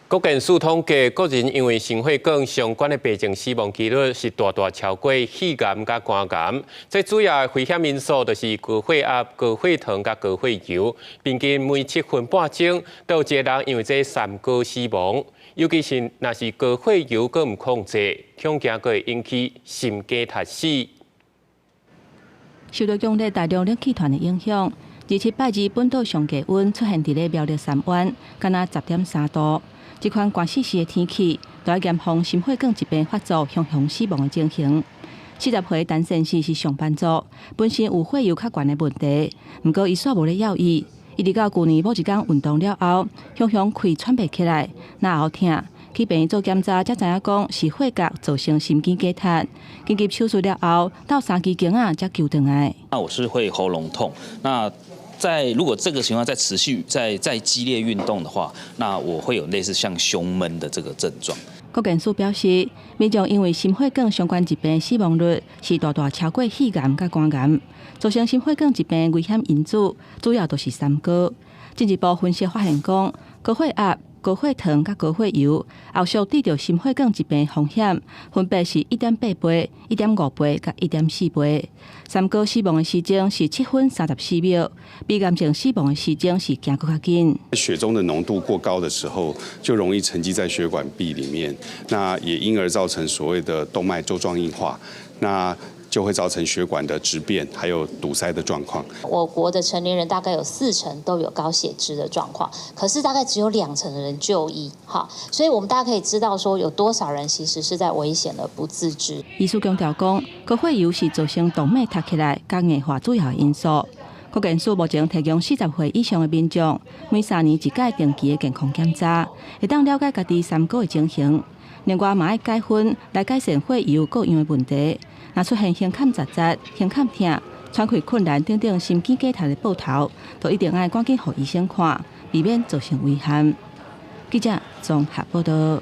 国健署统计，个人因为心血管相关的病症死亡几率是大大超过肺癌甲肝癌。这主要的危险因素就是高血压、高血糖甲高血油。平均每7分半钟，都有一个人因为这三高死亡。尤其是若是高血油阁唔控制，恐惊阁会引起心肌塌死。受到强烈大量冷气团的影响，27拜日本岛上低温出现伫咧苗栗山湾，敢若10.3度。这款寒死时的天气，都要严防心血管疾病发作、雄雄死亡的情形。40岁陈先生是上班族，本身有血油较悬的问题，不过伊煞无咧要医。伊直到去年某一天运动了后，雄雄气喘不起来，那后痛，去病院做检查，才知影讲是血压造成心肌梗塌。紧急手术了后，到3期间才救回来。那我是会喉咙痛，那如果这个情况再持续再激烈运动的话，那我会有类似像胸闷的这个症状。国健署表示，民众因为心血管相关疾病死亡率是大大超过肺癌甲肝癌，造成心血管疾病危险因子主要都是三高。进一步分析发现讲，高血压、高血糖甲高血油后续得到心血管疾病风险，分别是1.8倍、1.5倍甲1.4倍。三高死亡的时间是7分34秒，比癌症死亡的时间是行更较紧。血中的浓度过高的时候，就容易沉积在血管壁里面，那也因而造成所谓的动脉粥状硬化，那就会造成血管的质变，还有堵塞的状况。我国的成年人大概有40%都有高血脂的状况，可是大概只有2%的人就医，所以我们大家可以知道说有多少人其实是在危险而不自知。医师强调讲，高血油是造成动脉塌起来、甲硬化主要的因素。国健署目前提供40岁以上的民众每3年一届定期的健康检查，会当了解家己三高的情形。另外，嘛要改分来改善血油各样的问题。若出现胸坎扎扎、胸坎痛、喘气困难等等心肌梗塌的报头，都一定要赶紧给医生看，避免造成危险。记者综合报道。